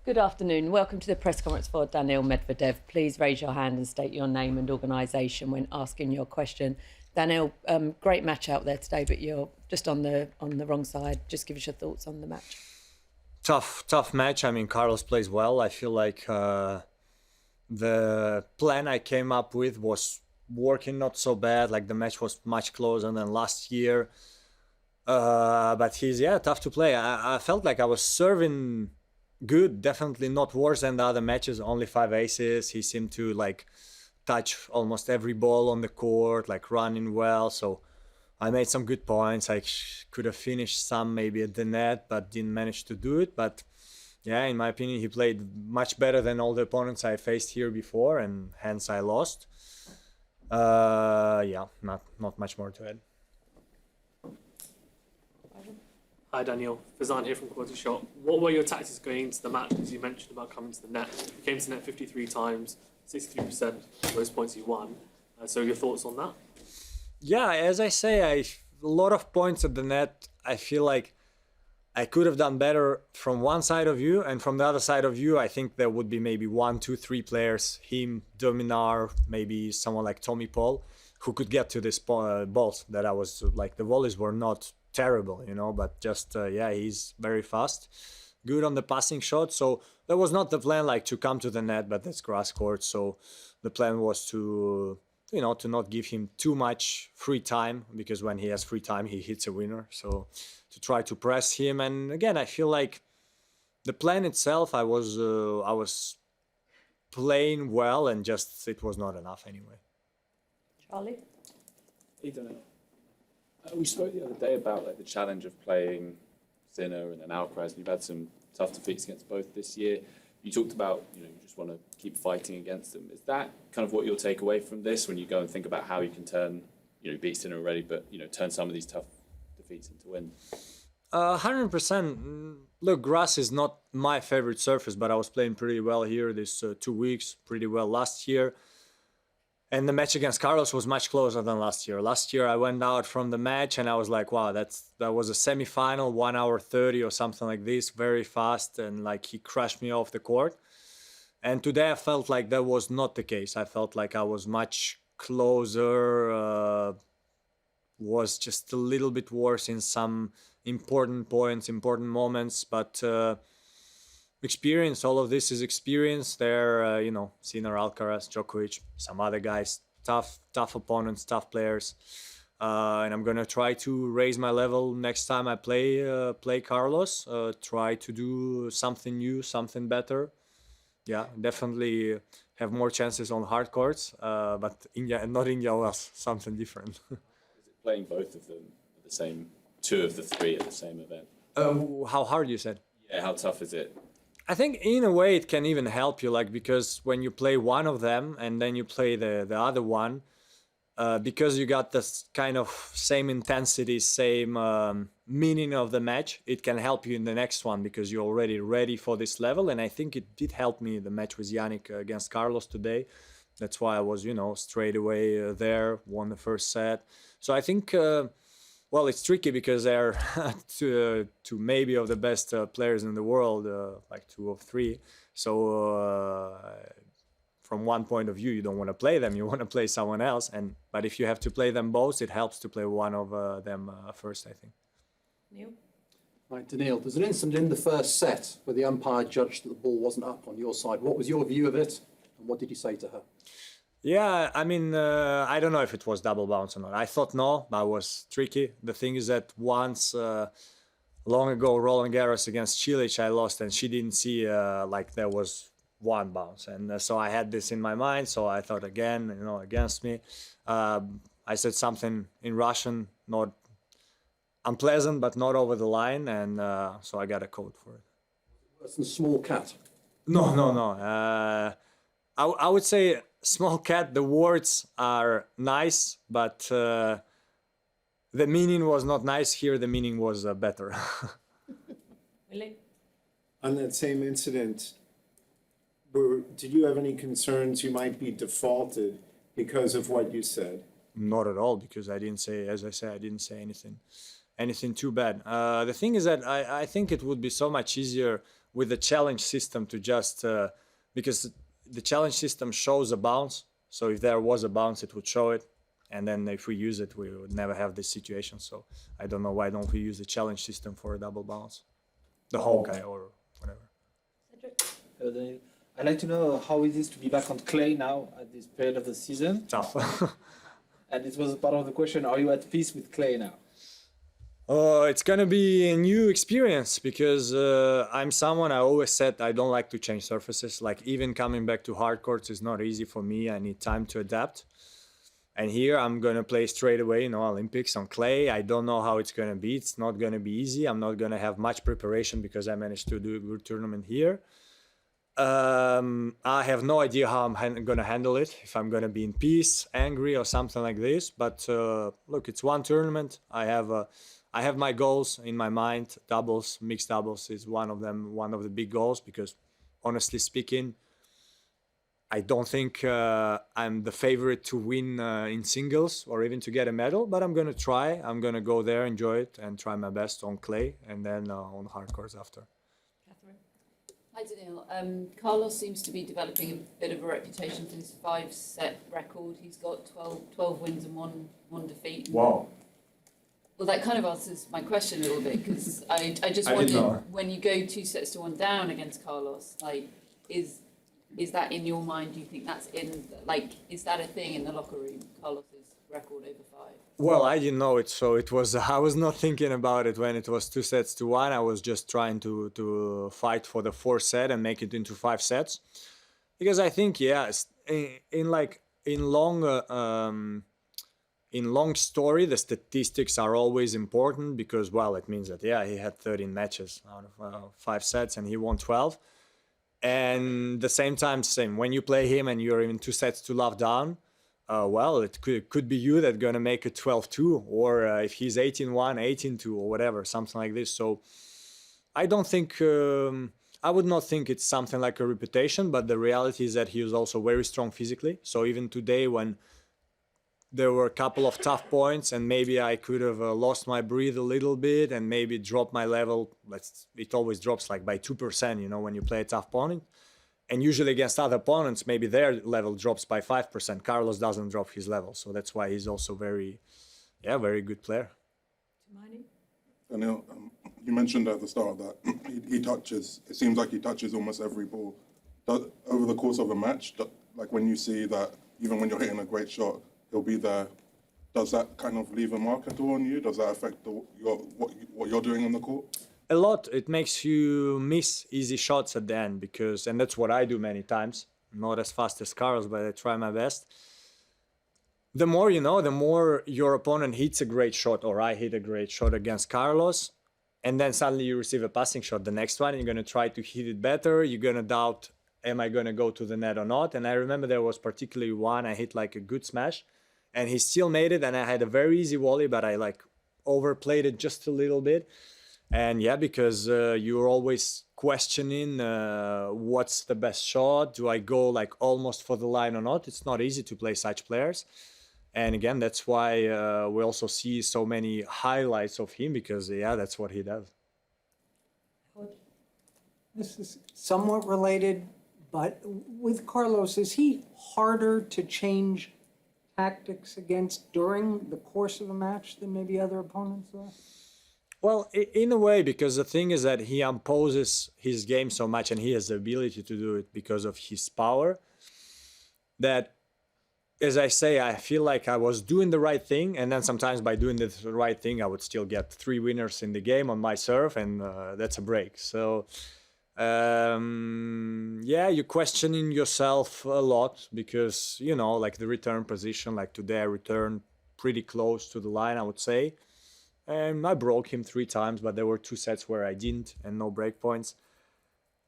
Good afternoon. Welcome to the press conference for Daniil Medvedev. Please raise your hand and state your name and organisation when asking your question. Daniil, great match out there today, but you're just on the wrong side. Just give us your thoughts on the match. Tough match. I mean, Carlos plays well. I feel like the plan I came up with was working not so bad. Like the match was much closer than last year. But he's tough to play. I felt like I was serving good, definitely not worse than the other matches. Only 5 aces. He seemed to like touch almost every ball on the court, like running well. So I made some good points. I could have finished some maybe at the net, but didn't manage to do it. But yeah, in my opinion, he played much better than all the opponents I faced here before, and hence I lost. Not much more to add. Hi Daniil, Fazan here from Quality Shot. What were your tactics going into the match? As you mentioned about coming to the net, you came to the net 53 times, 63% of those points you won. So your thoughts on that? Yeah, as I say, a lot of points at the net. I feel like I could have done better from one side of you, and from the other side of you, I think there would be maybe 1, 2, 3 players, him, Dominar, maybe someone like Tommy Paul, who could get to this balls that I was like, the volleys were not terrible, but just, he's very fast, good on the passing shot. So that was not the plan, like to come to the net, but that's grass court. So the plan was to not give him too much free time, because when he has free time, he hits a winner. So to try to press him. And again, I feel like the plan itself, I was playing well, and just it was not enough anyway. Charlie? Hey, Daniil. We spoke the other day about the challenge of playing Sinner and then Alcaraz. You've had some tough defeats against both this year. You talked about you just want to keep fighting against them. Is that kind of what you'll take away from this when you go and think about how you can turn, beat Sinner already, but turn some of these tough defeats into wins? 100%. Look, grass is not my favorite surface, but I was playing pretty well here this 2 weeks, pretty well last year. And the match against Carlos was much closer than last year. Last year I went out from the match and I was like, wow, that was a semi-final, 1 hour 30 or something like this, very fast, and like he crushed me off the court. And today I felt like that was not the case. I felt like I was much closer, was just a little bit worse in some important points, important moments, but experience, all of this is experience. There, Sinner, Alcaraz, Djokovic, some other guys, tough opponents, tough players, and I'm gonna try to raise my level next time I play Carlos. Try to do something new, something better. Yeah, definitely have more chances on hard courts, but not India was something different. Is it playing both of them at the same, 2 of the 3 at the same event? How hard, you said? Yeah, how tough is it? I think in a way it can even help you, because when you play one of them and then you play the other one, because you got this kind of same intensity, same meaning of the match, it can help you in the next one because you're already ready for this level. And I think it did help me, the match with Yannick against Carlos today. That's why I was, straight away there, won the first set. So I think... well, it's tricky because they're two maybe of the best players in the world, like 2 of 3. So from one point of view, you don't want to play them. You want to play someone else. But if you have to play them both, it helps to play one of them first, I think. Neil? Right, Daniil, there's an incident in the first set where the umpire judged that the ball wasn't up on your side. What was your view of it, and what did you say to her? Yeah, I mean, I don't know if it was double bounce or not. I thought no, but it was tricky. The thing is that once, long ago, Roland Garros against Cilic, I lost, and she didn't see like there was 1 bounce. And so I had this in my mind, so I thought again, against me. I said something in Russian, not unpleasant, but not over the line, and so I got a code for it. Worse than small cat? No. I would say small cat, the words are nice, but the meaning was not nice. Here the meaning was better. Really? On that same incident, did you have any concerns you might be defaulted because of what you said? Not at all, because I didn't say, as I said, I didn't say anything too bad. The thing is that I think it would be so much easier with the challenge system to just because the challenge system shows a bounce. So if there was a bounce, it would show it. And then if we use it, we would never have this situation. So I don't know why don't we use the challenge system for a double bounce, the whole guy or whatever. Daniil, I'd like to know how it is to be back on clay now at this period of the season. Tough. And it was part of the question, are you at peace with clay now? It's gonna be a new experience because I'm someone I always said I don't like to change surfaces. Like even coming back to hard courts is not easy for me. I need time to adapt. And here I'm gonna play straight away, Olympics on clay. I don't know how it's gonna be. It's not gonna be easy. I'm not gonna have much preparation because I managed to do a good tournament here. I have no idea how I'm gonna handle it. If I'm gonna be in peace, angry, or something like this. But look, it's one tournament. I have my goals in my mind. Doubles, mixed doubles is one of them. One of the big goals because, honestly speaking, I don't think I'm the favorite to win in singles or even to get a medal. But I'm gonna try. I'm gonna go there, enjoy it, and try my best on clay and then on hard courts after. Hi Daniil. Carlos seems to be developing a bit of a reputation for his 5-set record. He's got 12 wins and one defeat. Wow. Well, that kind of answers my question a little bit because I just I didn't know. wondered when you go 2-1 down against Carlos, like is that in your mind? Do you think that's is that a thing in the locker room? Carlos's record over 5. Well, I didn't know it, so it was. I was not thinking about it when it was 2-1. I was just trying to fight for the 4th set and make it into 5 sets, because I think in long story the statistics are always important because it means that he had 13 matches out of 5 sets and he won 12, and the same time when you play him and you're in 2 sets to love down. It could be you that's going to make it 12-2, or if he's 18-1, 18-2, or whatever, something like this. So I don't think, I would not think it's something like a reputation, but the reality is that he was also very strong physically. So even today when there were a couple of tough points and maybe I could have lost my breath a little bit and maybe dropped my level, it always drops like by 2%, when you play a tough opponent. And usually against other opponents, maybe their level drops by 5%. Carlos doesn't drop his level. So that's why he's also very good player. Daniil, you mentioned at the start that it seems like he touches almost every ball. Over the course of a match, like when you see that, even when you're hitting a great shot, he'll be there. Does that kind of leave a mark at all on you? Does that affect what you're doing on the court? A lot. It makes you miss easy shots at the end and that's what I do many times. Not as fast as Carlos, but I try my best. The more the more your opponent hits a great shot, or I hit a great shot against Carlos, and then suddenly you receive a passing shot. The next one, you're going to try to hit it better. You're going to doubt, am I going to go to the net or not? And I remember there was particularly one I hit like a good smash, and he still made it, and I had a very easy volley, but I overplayed it just a little bit. And because you're always questioning what's the best shot. Do I go almost for the line or not? It's not easy to play such players. And again, that's why we also see so many highlights of him because, that's what he does. This is somewhat related, but with Carlos, is he harder to change tactics against during the course of a match than maybe other opponents are? Well, in a way, because the thing is that he imposes his game so much and he has the ability to do it because of his power that, as I say, I feel like I was doing the right thing. And then sometimes by doing the right thing, I would still get 3 winners in the game on my serve and that's a break. So, you're questioning yourself a lot because, the return position, today I returned pretty close to the line, I would say. And I broke him 3 times, but there were 2 sets where I didn't and no break points.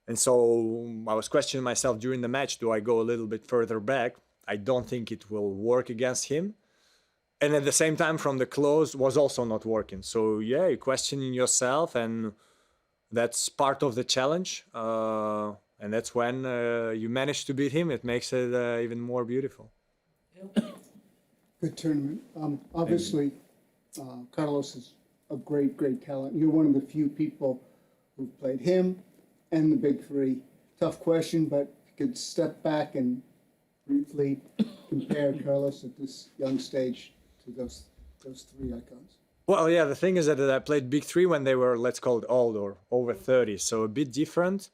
And so I was questioning myself during the match, do I go a little bit further back? I don't think it will work against him. And at the same time, from the close was also not working. So you're questioning yourself, and that's part of the challenge. And that's when you manage to beat him. It makes it even more beautiful. Good tournament. Obviously, Carlos is a great talent. You're one of the few people who've played him, and the big three. Tough question, but if you could step back and briefly compare Carlos at this young stage to those three icons. Well, yeah, the thing is that I played big three when they were, let's call it old or over 30, so a bit different.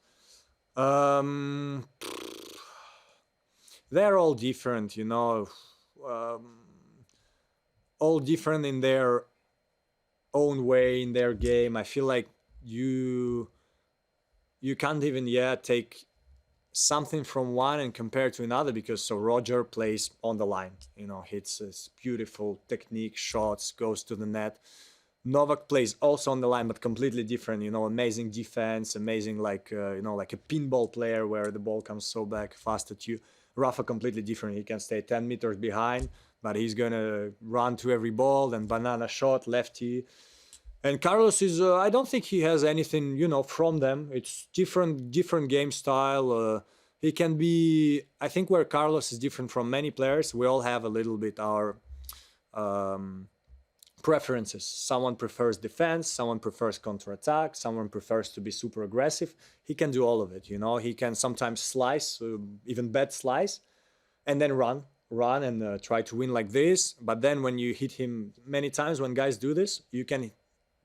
They're all different, you know, all different in their own way, in their game. I feel like you can't even take something from one and compare to another, because so Roger plays on the line, you know, hits his beautiful technique shots, goes to the net. Novak plays also on the line, but completely different, you know, amazing defense, amazing like you know, like a pinball player where the ball comes so back fast at you. Rafa completely different. He can stay 10 meters behind, but he's gonna run to every ball and banana shot, lefty. And Carlos is, I don't think he has anything, you know, from them. It's different game style. He can be, I think where Carlos is different from many players, we all have a little bit our preferences. Someone prefers defense, someone prefers counterattack, someone prefers to be super aggressive. He can do all of it, you know. He can sometimes slice, even bet slice, and then run and try to win like this. But then when you hit him many times, when guys do this, you can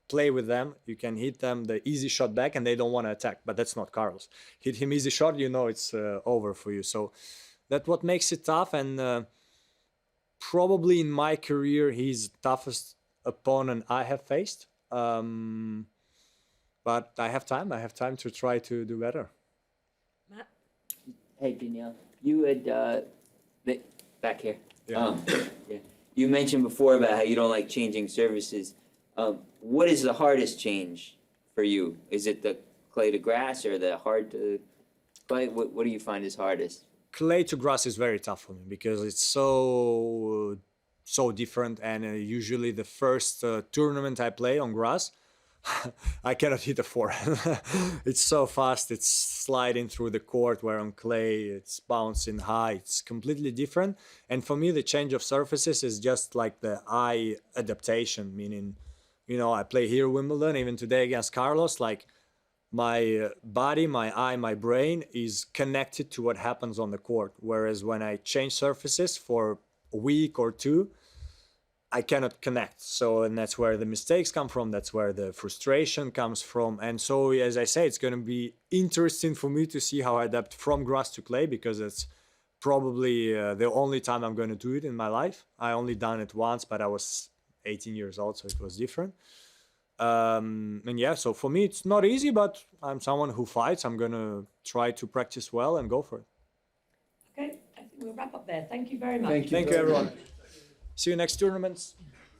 play with them, you can hit them the easy shot back and they don't want to attack, but that's not Carlos. Hit him easy shot, you know, it's over for you. So that's what makes it tough, and probably in my career he's toughest opponent I have faced, but I have time to try to do better. Matt? Hey, Daniil, you had back here. Yeah. Yeah. You mentioned before about how you don't like changing services. What is the hardest change for you? Is it the clay to grass or the hard to clay? What do you find is hardest? Clay to grass is very tough for me because it's so different, and usually the first tournament I play on grass, I cannot hit a forehand. It's so fast, it's sliding through the court, where on clay it's bouncing high. It's completely different. And for me, the change of surfaces is just like the eye adaptation, meaning, you know, I play here Wimbledon, even today against Carlos, like my body, my eye, my brain is connected to what happens on the court. Whereas when I change surfaces for a week or two, I cannot connect. So, and that's where the mistakes come from. That's where the frustration comes from. And so, as I say, it's going to be interesting for me to see how I adapt from grass to clay, because it's probably the only time I'm going to do it in my life. I only done it once, but I was 18 years old, so it was different. And yeah, so for me, it's not easy, but I'm someone who fights. I'm going to try to practice well and go for it. Okay, I think we'll wrap up there. Thank you very much. Thank you, everyone. See you next tournaments.